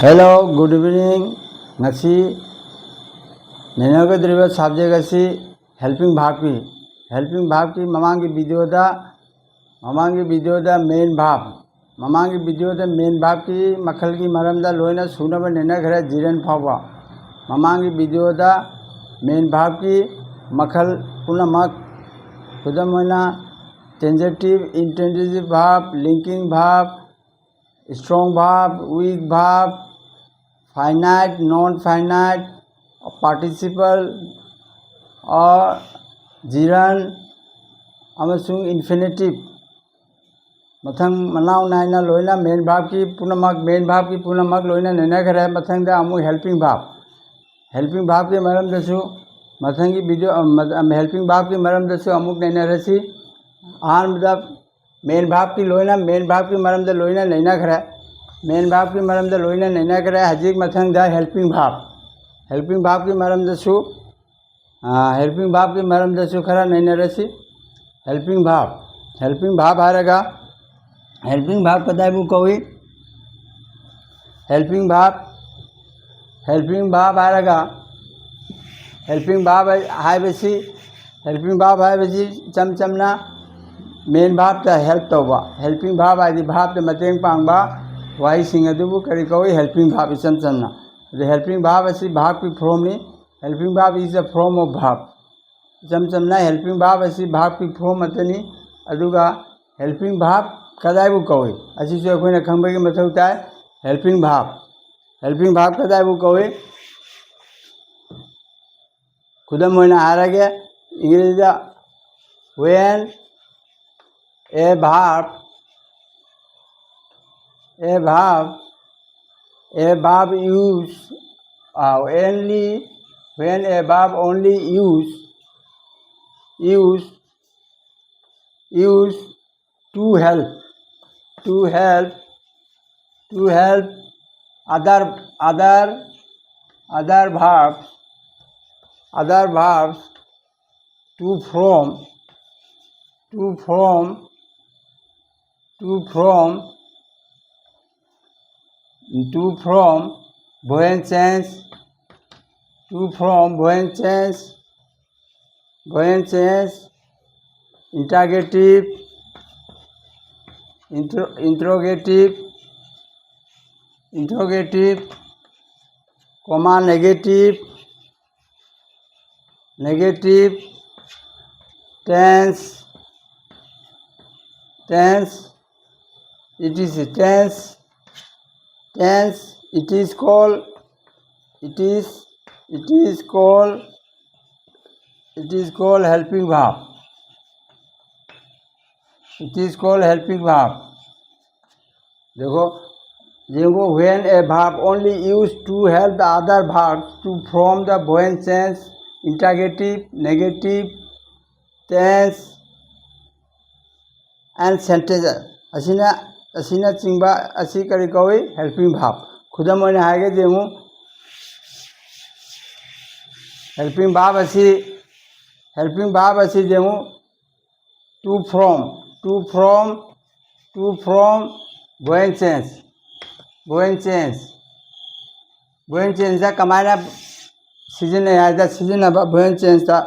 Hello good evening ngasi नैनागद्रिबा subject असी helping भाव की ममांगी वीडियो दा मेन भाव की मखल की मरमदा लोइना सुनब नैनाग्रे जिरन फावा ममांगी वीडियो दा मेन भाव की मखल पुनमक खुदम होना टेंजेटिव इंटेंसिव भाव लिंकिंग भाव स्ट्रॉन्ग भाव वीक भाव फाइनाइट नॉन फाइनाइट पार्टिसिपल और जिरन अमसुंग इन्फिनिटिव मथंग मनाव नायना लोइना मेन भाव की पुनमक लोइना नैनाग्रे मथंग दा अमु हेल्पिंग भाव के मरम दसु मथंग की वीडियो हेल्पिंग भाव की मरम दसु अमुक नैनारसी आन मतलब मेन भाव की मरम दा लोइना नैनाग्रे मेन भाव की मरम दा लोइना नैनाग्रे हजिक मथंग दा हेल्पिंग भाव की मरम दसु खरा नैनारसी हेल्पिंग भाव आरेगा हेल्पिंग भाव कदाबु कोई हेल्पिंग भाव आरेगा हेल्पिंग भाव है बसी चमचमना मेन भाव ता हेल्प तौबा हेल्पिंग भाव आदि भाव ता मतेंग पांगबा वाही सिंह अदुबु करी कोई हेल्पिंग भाव चमचमना हेल्पिंग भाव असी भाव की फ्रॉम नी हेल्पिंग भाव इज अ फ्रॉम ऑफ भाव चमचमना हेल्पिंग भाव असी भाव की फ्रॉम अतनी अदुगा हेल्पिंग भाव कदाबु कोई असी जो अखोइना खंबगी मथौ ताय हेल्पिंग भाव कदाबु कोई खुदम होइना आरगे English when a verb use only when a verb only use to help other verbs to form voyant change interrogative comma negative tense it is called helping verb देखो when a verb only used to help the other verbs to form the voyant change interrogative negative tense and sentence असीना चिंबा असी करी कोई helping भाव खुदम होने हागे जेमु helping भाव असी जेमु to from voyant change दा कमाना सीजन है voyant change दा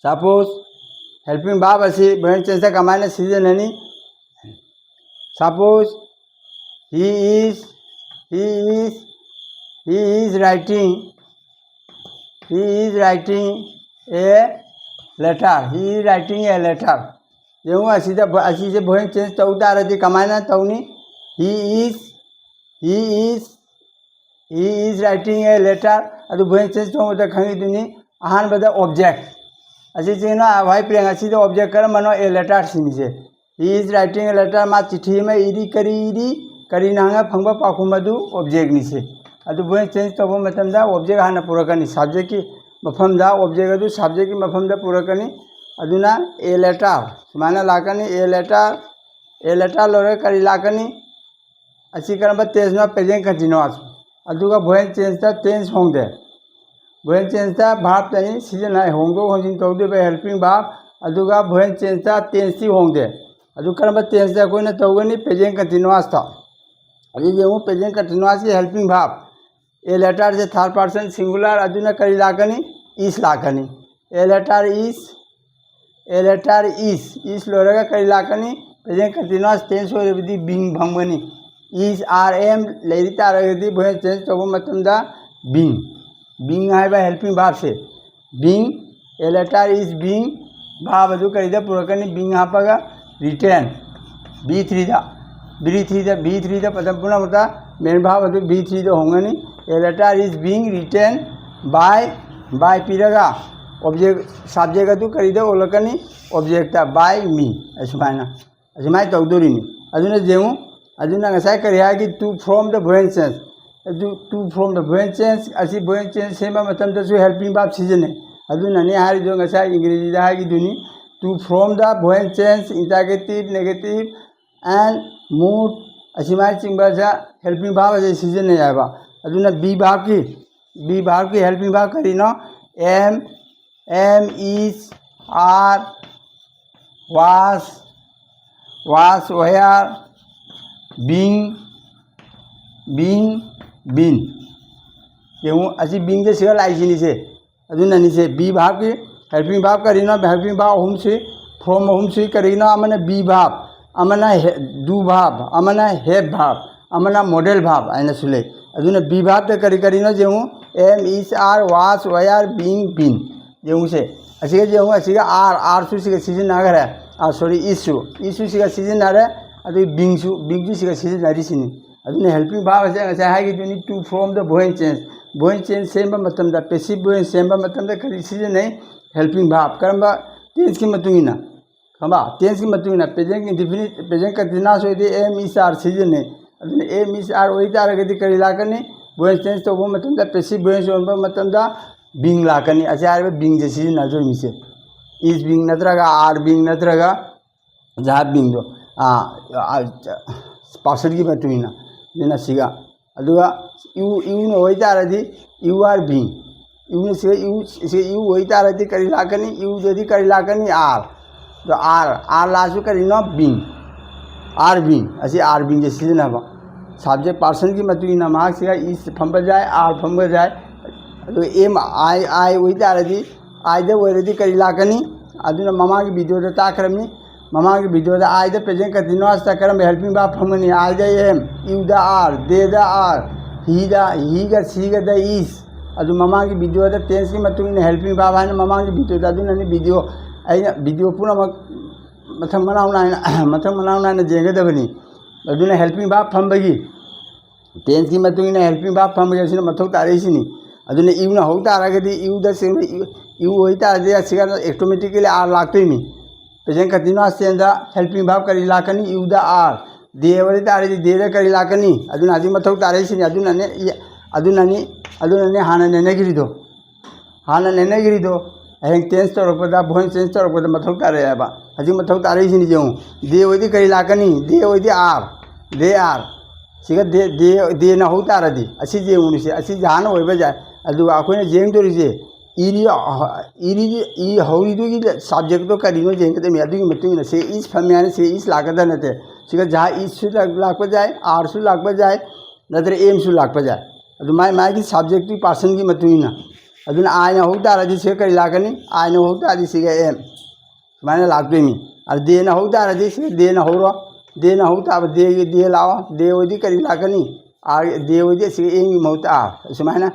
सपोज हेल्पिंग भाव असी voyant change दा कमाना सीजन है नी suppose he is writing a letter जो असी से voyant change तौता रहती कमाना तौनी he is writing a letter अदु voyant change तो उधर खंगी दुनी आहान बदा object असी चीना वाई प्रियंग असी तो object कर मनो a letter सीनी से he is writing a letter मा चिट्ठी में इरी करी नांगा फंगबा पाखुमदु ऑब्जेक्ट निसे अदु voyant change तबो मतमदा ऑब्जेक्ट हाना पुरकनी सब्जेक्ट की मफमदा ऑब्जेक्ट अदु सब्जेक्ट की मफमदा पुरकनी अदुना a letter Sumana लाकनी a letter लोरे करी लाकनी असी करबा tense ना प्रेजेंट कंटीन्यूअस अदुगा voyant change ता tense होंगे voyant change ता verb तनी सीजन है होंगो होजिन तौदे बे हेल्पिंग भाव अदुगा voyant change ता tense ती होंगे अदु करबा tense दा कोइना तौगनी प्रेजेंट कंटीन्यूअस ता अभी जो प्रेजेंट कंटिन्यूअस की हेल्पिंग भाव ए लेटर से थर्ड पर्सन सिंगुलर अदुना करी लाकनी इस लाकनी ए लेटर इस लोरेगा करी लाकनी प्रेजेंट कंटिन्यूअस टेंस हो रही बिंग भंगनी इस आर एम लेरी तारगदी भोय चेंज तब मतमदा बिंग है हेल्पिंग भाव से बिंग ए लेटर इस बिंग भाव अदु करीदा पुरकनी बिंग हापगा रिटर्न B3 पदम पुनः होता मेन भाव अदु B3 होंगनी a letter is being written by पीरगा ऑब्जेक्ट सब्जेक्ट अदु करीदा ओलकनी ऑब्जेक्ट बाय मी असुमाय तौदोरिनी अदुना जेमु अदुना ngасai करी है कि टू फ्रॉम द वोयेंट चेंज अदु टू फ्रॉम द वोयेंट चेंज असी वोयेंट चेंज सेमा मतम दसु हेल्पिंग भाव सीजन है अदुना ने हारि जो ngасai इंग्लिश दा है कि दुनी टू फ्रॉम द वोयेंट change interrogative negative and mood असीमाय चिंबाजा हेल्पिंग भाव से सीजन है आबा अदुना बी भाव की हेल्पिंग भाव करी न एम इज आर वास वेयर बीन क्यों असी बींग से सिगल आइसिनी से अदुना निसे बी भाव की हेल्पिंग भाव करी न हेल्पिंग भाव होम से फ्रॉम होम से करी न अमना बी भाव अमना डू भाव अमना हेव भाव अमना मॉडल भाव आइना सुले अदुना बी भाव ते करी न जेहू एम इज आर वास वेयर बीइंग बीन जेहू से असिगे जेहू असिगे आर सु सिगे सीजन नागर है सॉरी इशू सिगे सीजन नारे अदु बीइंग सु सिगे सीजन नारिसिनी अदुना हेल्पिंग भाव से ngasa है कि दुनी टू फ्रॉम द बोइंग चेंज सेम मतम द पैसिव बोइंग सेम मतम द करी सीजन नहीं हेल्पिंग भाव करम टेंस की मतुंगिना खबा टेंस की मतुंगिना प्रेजेंट इंडेफिनिट प्रेजेंट कंटीन्यूअस होइदे एम इज आर सीजन ने अदुना एम इज आर होई तारगदी करी लाकनी बोइंग चेंज तो वो मतम द पैसिव बोइंग होनबा मतम द बिंग लाकनी अचार बिंग जे सीजन ना जो मिसे इज बिंग नत्रगा आर बिंग नत्रगा जा बिंग दो पार्सल की मतुंगिना देना सिगा अदुगा यू न होई तारदी यू आर बिंग यू ने से यू होई तारदी करी लाकनी यू जदी करी लाकनी आर तो आर लाजू करी न बिंग आर बिंग असी आर बिंग जे सीजन हबा सब्जेक्ट पर्सन की मतुंगिना मार्क सिगा इस फंब जाए आर फंब जाए अदु एम आई होई तारदी आई दे वरदी करी लाकनी अदुना ममा की वीडियो दा ताकरमी ममा की वीडियो दा आई दे प्रेजेंट कंटीन्यूअस ताकरम हेल्पिंग भाव फंगनी आई दे एम यू द आर दे द आर ही गा सी गा द इज अदु ममा की वीडियो दा टेंस की मतुंगिना हेल्पिंग भाव है ममा की वीडियो दा अदुना नि वीडियो पूरा मथंग मनाउना जेंगदबनी अदुना हेल्पिंग भाव फंबगी टेंस की मतुंगिना हेल्पिंग भाव फंबगी असिना मथौ तारेसिनी अदुना यू ना हो तारगदी यू द से यू होई तारदे असिगा ऑटोमेटिकली आर लागतोइमी प्रेजेंट कंटीन्यूअस टेंस दा हेल्पिंग भाव करी लाकनी यू द आर दे वरी तारदी दे द करी लाकनी अदुना अदि मथौ तारेसिनी अदुना ने हाना नेनेगिरिदो हेंग टेंस तौरपदा भोइन चेंज तौरपदा मथौ तारे आबा हजि मथौ तारेसिनी जेउ दे वदी करी लाकनी दे वदी आर सिगा दे ना हो तारदी असि जेउनी से असि जान होइबा जाय अदु आखोइना जेंग दोरिजे ई हौरिदु की सब्जेक्ट तो करिनो जेंग ते मेदु की मतुंगिना से इस फम्याने से इस लागदा नते सिगा जा इस सु लागबा जाय आर सु लागबा जाय नदरे एम सु लागबा जाय अदु माय की सब्जेक्ट की पर्सन की मतुंगिना अदुना आय ना हो तारदी से करी लागनी आय ना हो तारदी सिगा एम माने लागतोइमी और दे ना हो तारदी से दे ना हो दे ना हो ताब दे लाओ दे वदी करी लागनी आर दे वदी से एम मौत आर सुमाना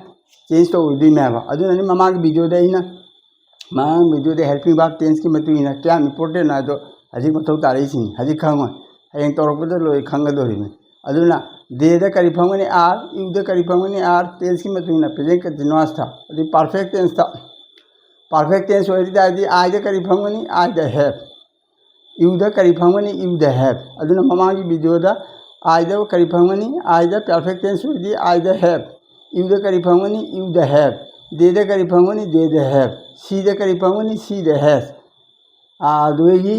चेंज तो उदी में आबा अदुना नि ममा की वीडियो दे ना ममा वीडियो दे हेल्पिंग भाव टेंस की मतुंगिना क्या इंपोर्टेंट ना तो हजि मथौ तारेसिनी हजि खंग हयें तौरपदा लोय खंगदोरिमे अदुना दे द करी फंगनी आर यू द करी फंगनी आर टेंस की मतुंगिना प्रेजेंट कंटीन्यूअस था अदि परफेक्ट टेंस था परफेक्ट टेंस होई तारदी आई द करी फंगनी आई द हैव यू द करी फंगनी यू द हैव अदुना ममा की वीडियो दा आई द करी फंगनी आई द परफेक्ट टेंस होई आई द हैव यू द करी फंगनी यू द हैव दे द करी फंगनी दे द हैव सी द करी फंगनी सी द हैज दुई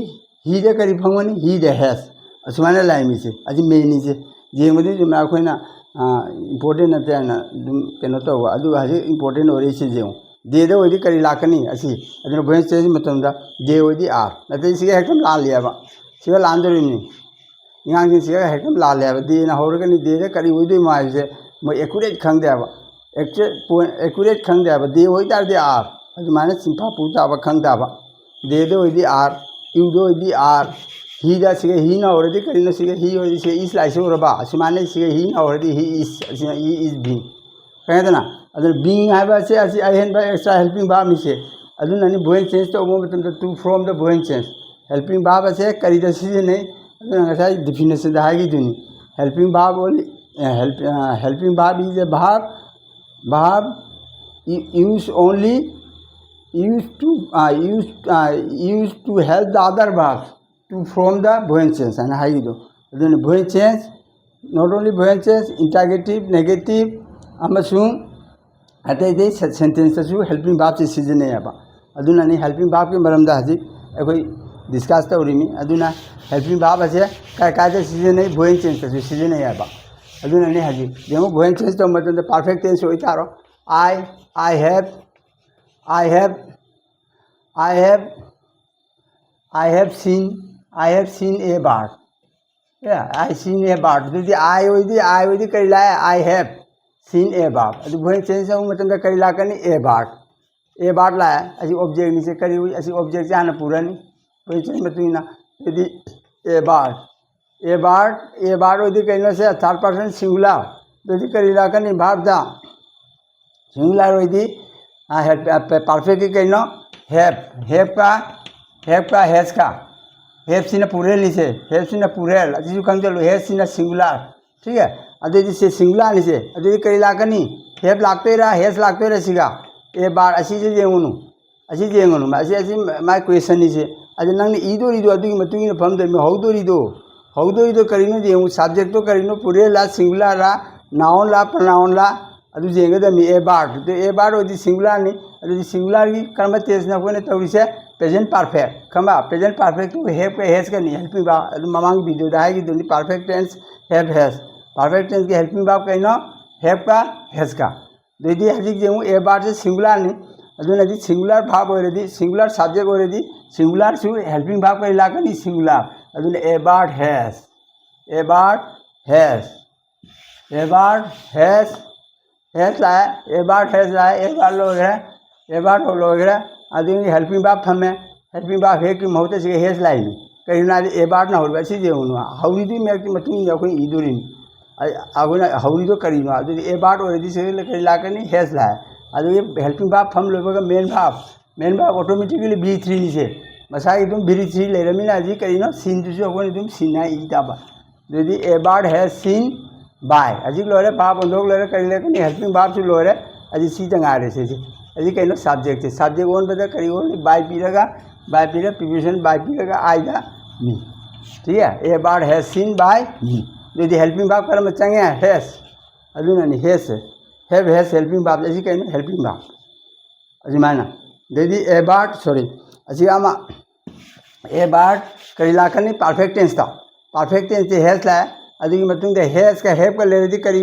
ही द करी फंगनी ही द हैज असुमाना लाइमी से अजि मेनी से जेमदि जुम आखोइना इंपोर्टेंट नते ना दुम केनो तो अदु हजि इंपोर्टेंट ओरे से जेउ दे द ओदि करी लाकनी असि अदुना भोइस चेंज मतमदा दे ओदि आर नते सिगे हेकम लान लियाबा सिगे लान दोरिनी ꯑꯉꯥꯡꯁꯤꯡꯁꯤꯒ ꯍꯦꯛꯇ ꯂꯥꯜꯂꯦꯕ ꯗꯦꯅ ꯍꯧꯔꯒꯅꯤ ꯗꯦꯗ ꯀꯔꯤ ꯑꯣꯏꯗꯣꯏꯅꯣ ꯍꯥꯏꯕꯁꯦ ꯃꯣꯏ ꯑꯦꯀꯨꯔꯦꯠ ꯈꯪꯗꯦꯕ ꯑꯦꯀꯨꯔꯦꯠ ꯈꯪꯗꯦꯕ ꯗꯦ ꯑꯣꯏꯇꯥꯔꯗꯤ ꯑꯥꯔ ꯑꯗꯨꯃꯥꯏꯅ ꯆꯤꯡꯐꯥ ꯄꯨ ꯇꯥꯕ ꯈꯪ ꯇꯥꯕ ꯗꯦꯗ ꯑꯣꯏꯗꯤ ꯑꯥꯔ ꯌꯨꯗ ꯑꯣꯏꯗꯤ ꯑꯥꯔ ꯍꯤꯗ ꯁꯤꯒ ꯍꯤꯅ ꯍꯧꯔꯗꯤ ꯀꯔꯤꯅꯣ ꯁꯤꯒ ꯍꯤ ꯑꯣꯏꯗꯤ ꯁꯤꯒ ꯏꯁ ꯂꯥꯏꯁꯧꯔꯕ ꯑꯁꯨꯃꯥꯏꯅ ꯁꯤꯒ ꯍꯤꯅ ꯍꯧꯔꯗꯤ ꯍꯤ ꯏꯁ ꯑꯁꯤꯅ ꯍꯤ ꯏꯁ ꯕꯤꯡ ꯈꯪꯉꯦꯗꯅ ꯑꯗꯨꯅ ꯕꯤꯡ ꯍꯥꯏꯕ ꯑꯁꯤ ꯑꯍꯦꯟꯕ ꯑꯦꯛꯁꯇ꯭ꯔꯥ ꯍꯦꯜꯄꯤꯡ ꯚꯥꯔꯕꯅꯤꯁꯦ ꯑꯗꯨꯅꯅꯤ ꯚꯣꯏꯟ ꯆꯦꯟꯖ ꯇꯧꯕ ꯃꯇꯝꯗ ꯇꯨ ꯐ꯭ꯔꯣꯝ ꯗ ꯚꯣꯏꯟ ꯆꯦꯟꯖ ꯍꯦꯜꯄꯤꯡ ꯚꯥꯔꯕ ꯑꯁꯦ ꯀꯔꯤꯗ ꯁꯤꯖꯤꯟꯅꯩ ꯑꯗꯨꯅ ꯉꯁꯥꯏ ꯗꯤꯐꯤꯅꯤꯁꯟꯗ ꯍꯥꯏꯈꯤꯗꯨꯅꯤ helping verb only helping verb is a verb used only used to help the other verbs to form the voiced tense and haido adun voiced tense not only voiced tense interrogative negative amasung atai dei sentence su helping verb se season aba aduna ni helping verb ke maram da haji ekoi discuss tawrimi aduna helping verb ase kai kai da season nei voiced tense su season aba aduna ni haji demo voiced tense to matam da perfect tense hoi taro I have seen a bird. Yeah, I seen a bird. The I with the karila I have seen a bird. The voice change of matam da karila kani a bird. A bird la as object ni se kari as object jana purani. Voice change matuna the a bird with the karila se third person singular. The karila kani verb da singular with the perfect कहना have का has का have सीना पुरेल इसे have सीना पुरेल अति जो कंजल has सीना सिंगुलर ठीक है अति जिसे सिंगुलर इसे अति कई लाकनी have लागते रहा has लागते रहा सिगा ये बार असी जे जेंगुनु असी माय क्वेश्चन इसे अति नंग इदो अति मतुगी न फम दे में हौदो करीनो जेंगु सब्जेक्ट तो करीनो पुरेल ला सिंगुलर ला नाउन ला प्रोनाउन ला अदु जेंगदमी ए बार्ड तो ए बार्ड ओदी सिंगुलर नि अदु सिंगुलर की कर्म तेज न कोने तौरिसे प्रेजेंट परफेक्ट खमा प्रेजेंट परफेक्ट तो हैव के हैज का नि हेल्पिंग वर्ब अदु ममांग वीडियो दाई की दुनी perfect tense have has perfect tense के हेल्पिंग वर्ब कहनो हैव का हैज का देदी हजिक जेमु ए बार्ड से सिंगुलर नि अदु नदी सिंगुलर वर्ब ओरेदी सिंगुलर सब्जेक्ट ओरेदी सिंगुलर सु हेल्पिंग वर्ब का इलाका नि सिंगुलर अदु ए बार्ड हैज हैज लाया ए बार हैज लाया ए बार लोग है ए बार हो लोग है आदमी हेल्पिंग बाप थमे हेल्पिंग बाप है कि महते से हैज लाई कहीं ना ए बार ना हो वैसे जे उन हौरी दी मैं कि मतुन या कोई इदुरिन अगुना हौरी तो करी ना आदमी ए बार और दी से कहीं ला के नहीं हैज लाया आदमी हेल्पिंग बाप थम लोग का मेन बाप ऑटोमेटिकली B3 से मसाई तुम B3 ले रमीना जी करी ना सीन जो कोई तुम सीना ई दाबा यदि ए बार हैज सीन बाय अजी लोरे बाप लोग लोरे करी लेकिन हेल्पिंग बाप से लोरे अजी सी तंगा रे से अजी कहनो सब्जेक्ट ओन बता करी ओन बाय पीरेगा प्रीपोजिशन बाय पीरेगा आएगा मी ठीक है ए बार हैज सीन बाय मी यदि हेल्पिंग बाप कर में चंगे हैज अजी नहीं हैज हैव हेल्पिंग बाप अजी कहनो हेल्पिंग बाप अजी माना यदि ए बार सॉरी अजी आमा ए बार करी लाकनी परफेक्ट टेंस था परफेक्ट टेंस से हैज ला अदुगी मतुंग दे हैज का हैव का लेदी करी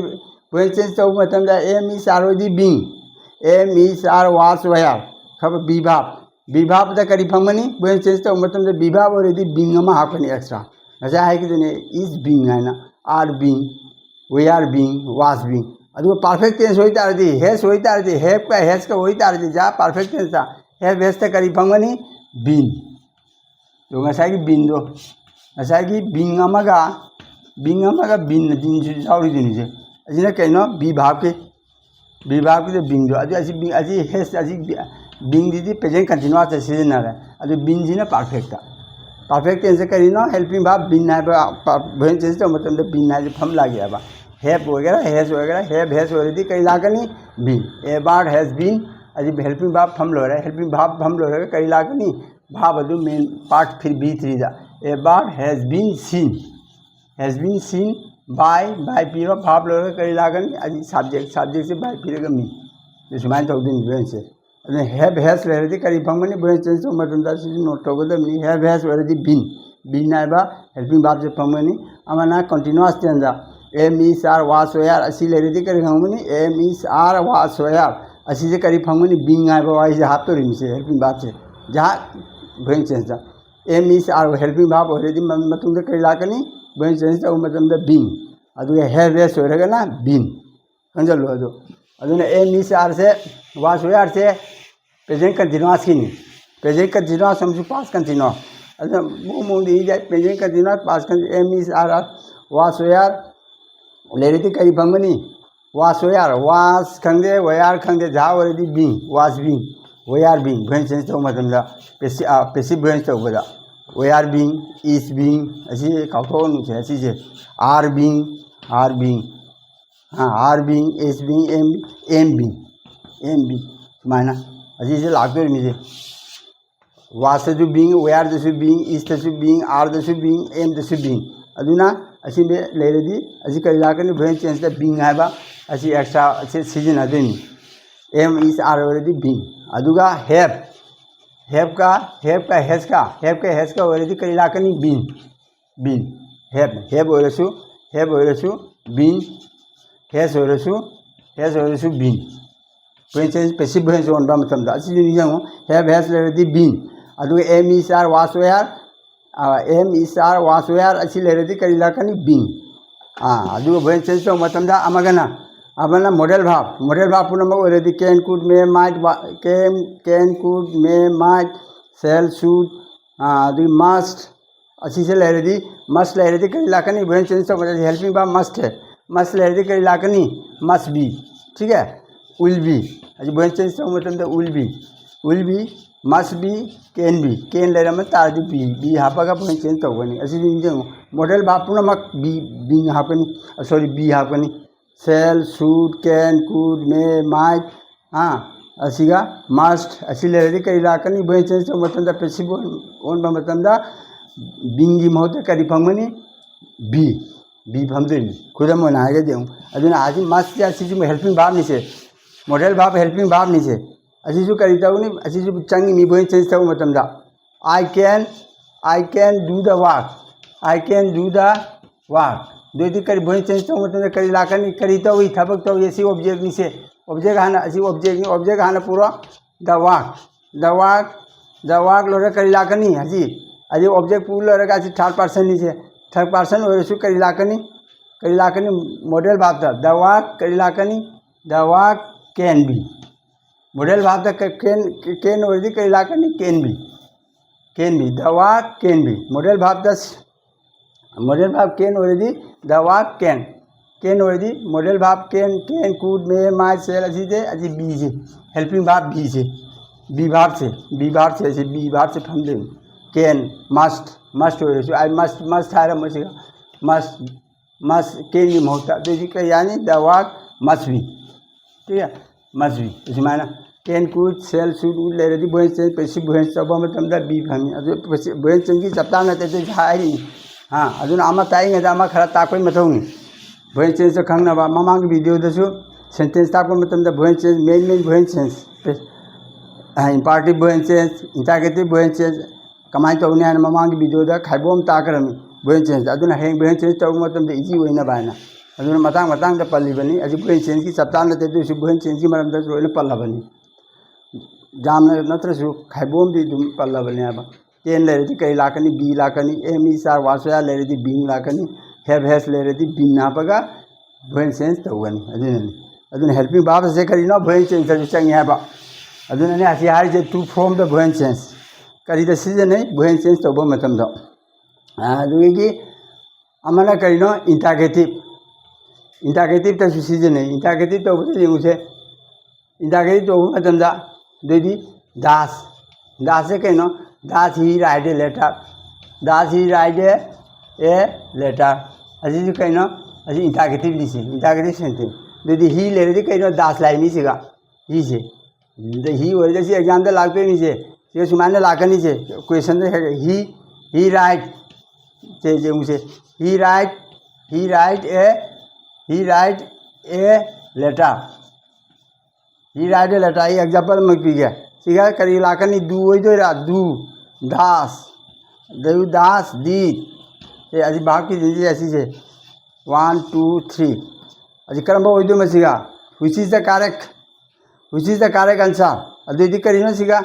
voiced tense तो मतम दा एम इज आर ओदी being am is are was were खब विभाव दा करी फंगमनी voiced tense तो मतम दा विभाव ओरेदी बीइंग अमा हापनी एक्स्ट्रा नजा है कि ने इज बीइंग है ना are being we are being was being अदु परफेक्ट टेंस होई तारदी हैज होई तारदी हैव का हैज का होई तारदी जा परफेक्ट टेंस ता हैव हैज ता करी फंगमनी बीइंग तो नसा की बीइंग दो नसा की बीइंग अमागा बिंग बिन दिन साउरी दिन से अजीना कहीं विभाग के तो बिंग अजी हेस अजी बिंग दी प्रेजेंट कंटिन्यूअस से सीजन है अदु बिन जी परफेक्ट टेंस करी नो हेल्पिंग भाव बिन है भोजन चेंज तो मतलब बिन है फम लागे अब हैव वगैरह हैव हैज ऑलरेडी कई लागनी बिन ए बार हैज बिन अजी हेल्पिंग भाव फम लो रहा हेल्पिंग भाव फम लो रहा कई लागनी भाव अदु मेन पार्ट फिर B3 दा ए बार हैज बीन सीन बाय पीरो भाव लोग कई लागन अजी सब्जेक्ट से बाय पीरेगा मी जो सुमान तो दिन बेन से अने हैव हैज लेरदी करी फंगमनी बेन चेंज तो मतम दा सी नोट तो गदमनी हैव हैज ऑलरेडी बीन नाइबा हेल्पिंग भाव से फंगमनी अमना कंटीन्यूअस टेंस दा am is are was were असी लेरदी करी फंगमनी am is are was were असी से करी फंगमनी बीइंग आइबा वाई से हाथ तो रिम से हेल्पिंग भाव से जहां बेन चेंज दा एम इज आर हेल्पिंग भाव ऑलरेडी मतम दा कई लागनी भोइन चेंज तब मतलब बीइंग अदुगे हैव हेस होरगना बीन खंजलो अदुना एम इज आर से वाज वेयर से प्रेजेंट कंटीन्यूअस की प्रेजेंट कंटीन्यूअस हमसु पास्ट कंटीन्यूअस अदुना मोंदी जाय present continuous past continuous am is are was were लेरिति करी भंगनी वाज वेयर वाज खंगे वेयर खंगे जा ओरेदी being was being where being भोइन change तब मतलब पैसिव भोइन तब वेयर बीइंग इज बीइंग असी काउथोनु से असी से आर बीइंग हाँ are being is being am being माना अजी से लागतो मिसे वास दसु बीइंग वेयर दसु बीइंग इस दसु बीइंग आर दसु बीइंग एम दसु बीइंग अदुना असी में लेरेदी असी करी लाकनी भोइन चेंज द बीइंग हाबा असी एक्स्ट्रा असी सीजन अदुनी am is are already being अदुगा हैव का हैज का ऑलरेडी करी लाकनी बीन हैव ओरसु बीन हैज ओरसु been voice change passive voice से ओनबा मतमदा असि निजंगो हैव हैज लेरेदी बीन अदुगा am is are was were असि लेरेदी करी लाकनी बीन अदुगा भोइन चेंज तो मतमदा अमगना अबना मॉडल भाव पुनमक ओरदी can could may might shall should must अच्छी से लेरदी मस्ट लेरदी करी लाकनी भोइन चेंज तो हेल्पिंग भाव मस्ट है मस्ट लेरदी करी लाकनी मस्ट बी ठीक है विल बी अच्छी भोइन चेंज तो मतलब will be must be can लेरम तारदी बी हापगा भोइन चेंज तौगनी अच्छी निजंगो मॉडल भाव पुनमक बी हापनी सॉरी बी हापनी shall should can could may might असीगा मस्ट अच्छी लेरदी करी लाकनी भोइन चेंज तो मतलब पैसिव ओनबा मतलब बिंगी महत करी फंगनी बी फंगदनी खुदम होना है देऊ अदुना आजि मस्ट असीजु हेल्पिंग भाव निसे मॉडल भाव हेल्पिंग भाव निसे असीजु करी तौनी असीजु चंगी मी भोइन चेंज तौ मतमदा I can do the work दोदी करी भोइन चेंज तौ मतमदा करी लाकनी करी तौ ई थबक तौ एसी ऑब्जेक्ट निसे ऑब्जेक्ट हाना असी ऑब्जेक्ट हाना पूरा द वर्क लोरे करी लाकनी हजी अजी ऑब्जेक्ट पूरा लगा थर्ड पर्सन नीचे थर्ड पर्सन ओरसु करी लाकनी मॉडल भाव था द वर्क करी लाकनी the work can be model भाव था कैन ओरदी करी लाकनी can be the work can be model भाव कैन ओरदी द वर्क कैन ओरदी मॉडल भाव can could may might shall अजी बी से हेल्पिंग भाव बी भाव से फंदे कैन मस्ट आई मस्ट है मस्ट कैन की महत्ता तो यानी द वर्क मस्ट बी ठीक है मस्ट बी इसी मायना कैन कुड सेल शुड लेरदी भोइन चेंज पैसिव भोइन तब मतलब बी फंगी भोइन चेंज की चप्ता नते हाँ अदुना अमा ताइंगदा अमा खरा ताकोई मथौनी भोइन चेंज तो खंगनबा ममांग वीडियो दसु सेंटेंस ताको मतलब voice change main voice change imperative voice change interrogative voice change कमाई तौने है ममांग वीडियो खाइबोम ताकरमी भोइन चेंज अदुना हेंग भोइन चेंज तब मतलब इजी होइना बायना अदुना मतंग पल्लीबनी अजी भोइन चेंज की चप्ता नते दुसु भोइन चेंज की मरम लोइना पल्लबनी जामना नत्रसु खाइबोम दी दुम पल्लबनी है कैन लेरदी कई लाकनी बी लाकनी am is are was were लेरदी बीइंग लाकनी हैव हैज लेरदी बीन नापगा भोइन चेंज तौगनी अदुना हेल्पिंग भाव से करीनो भोइन चेंज चंगी है अदुना ने हसी हारि जे to form the voice change करीदा सीजन है भोइन चेंज तब मतलब अदुगी अमना करीनो इंटरगेटिव तसु सीजन है इंटरगेटिव तब लिंगुसे इंटरगेटिव तब मतलब दोदी दास से कहीनो दास ही राइट ए लेटर अजी कहीनो अजी इंटरगेटिव दिसे इंटरगेटिव सेंटेंस दोदी ही लेरदी कहीनो दास लाइनी सिगा ही से ही ओरदे से एग्जाम दे लागते नीचे ये सुमाने लाकनी से क्वेश्चन है ही राइट से मुझे ही राइट ए लेटर ये एग्जाम्पल में पी गया ठीक है करी लाकनी दू वही दो दू दास दी ये अजी भाव की जिंदगी ऐसी से 1 2 3 अजी कर्म वही दो में सीगा which is the correct answer अदी करी ना सीगा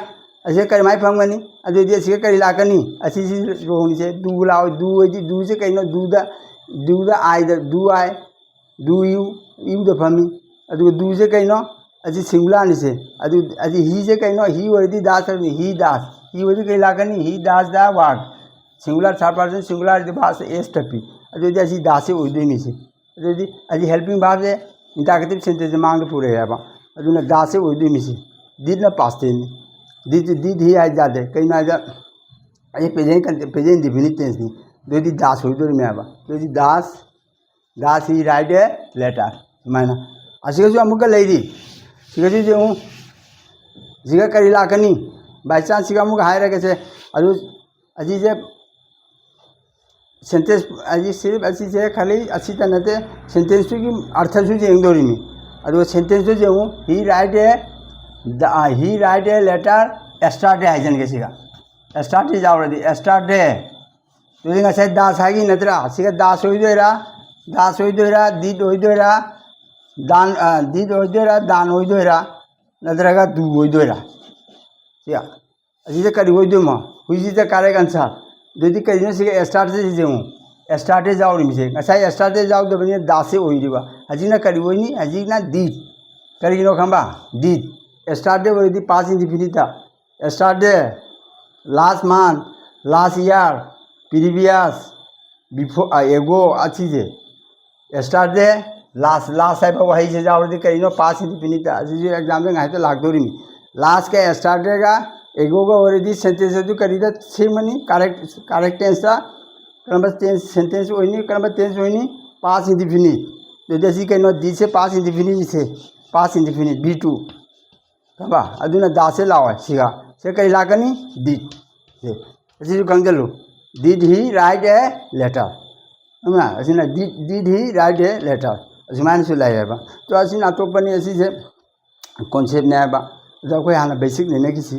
असे करी माई फंगनी अदुदी असी करी लाकनी असी रोनी से दू लाओ दू से कहीं दूदा आय दू आय दू यू द फमी अदु दू से कहीं असी सिंगुलार से अदु ही से कहीं ही वरदी दास ही दास ही वरदी कहीं लाकनी ही दास दा what singular third person singular द भास एस टपी अदुदी असी दासे उदमी से अदुदी असी हेल्पिंग भाव से इंटागेटिव सेंटेंस मांग पूरे है बा अदुना दासे उदमी से did ना पास्ट did ही आ जाते कहीं ना जा ये प्रेजेंट इंडेफिनिट टेंस नहीं दोदी दास हुई दोरी में आबा दोदी दास ही राइट है लेटर मायना असी जो अमुक ले दी सिगजी जो जिगा करी लाकनी बाई चांस सिगा अमुक हाय रखे से अदु अजी जे सेंटेंस अजी सिर्फ असी जे खाली असी तनते सेंटेंस की अर्थ सु जे इंदोरी में अदु सेंटेंस जो ही राइट है लेटर स्टार्ट है जन के सिगा स्टार्ट इज ऑलरेडी स्टार्ट है तो दिंगा से दास आगी नतरा सिगा दास होई दोरा दीद होई दोरा दान दीद होई दोरा दान होई दोरा नतरा का दू होई दोरा सिगा अजी जे करी होई दो म हुई जे कार्य अनुसार दोदी करी न सिगा स्टार्ट से जे हूं स्टार्ट है जाओ रिम से अच्छा स्टार्ट है जाओ तो बने दासे होई दिबा अजी ना करी होई नी अजी ना दीद करी नो खंबा दीद स्टार्ट डे वरदी पास इंडिफिनिटा yesterday last month last year previous before ago अच्छी से स्टार्ट डे लास्ट है वही से जाओ कहीं नो पास इंडिफिनिटा अच्छी एग्जाम में तो लाख दोरी में लास्ट के स्टार्ट डे का एगो का वरदी सेंटेंस जो करी था छे मनी करेक्ट टेंस था क्रम टेंस सेंटेंस होनी क्रम टेंस होनी पास इंडिफिनिट तो जैसे कहीं नो दी से पास इंडिफिनिट से पास इंडिफिनिट B2 कबा अदुना दासे लाओ सिगा से कई लाकनी did से ऐसे जो कंगलो did ही राइट है लेटर ना ऐसे ना did ही राइट है लेटर ऐसे मान से लाया बा तो ऐसे ना तो बनी ऐसी से कॉन्सेप्ट नहीं बा जब कोई हाना बेसिक नहीं किसी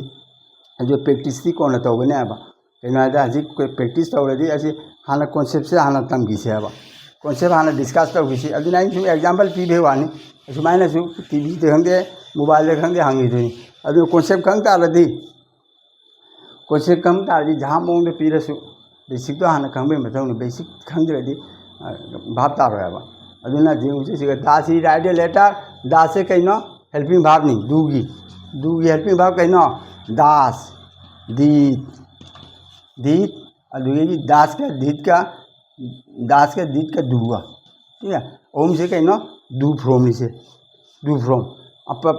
जो प्रैक्टिस थी कौन तो बने बा कहना था अजी कोई प्रैक्टिस तो ऑलरेडी ऐसे हाना कॉन्सेप्ट से हाना तम की से बा कॉन्सेप्ट हाना डिस्कस तो किसी अभी ना जो एग्जांपल पी भेवानी ऐसे मायने जो टीवी देखंगे मोबाइल देखंगे हंगी दोनी अदु कॉन्सेप्ट खंग तारदी कॉन्सेप्ट खंग तारदी जहाँ मोंग पीरसु बेसिक तो हाना खंबे मतलब बेसिक खंगरदी भाव तारो है अदुना जे सिगा दास ही राइट लेटर दास से कहीं हेल्पिंग भाव नहीं दूगी हेल्पिंग भाव कहीं दास दीद अदुगी दास का दीद का दूगा ठीक है ओम से कहीं दू फ्रोम से दू फ्रोम अब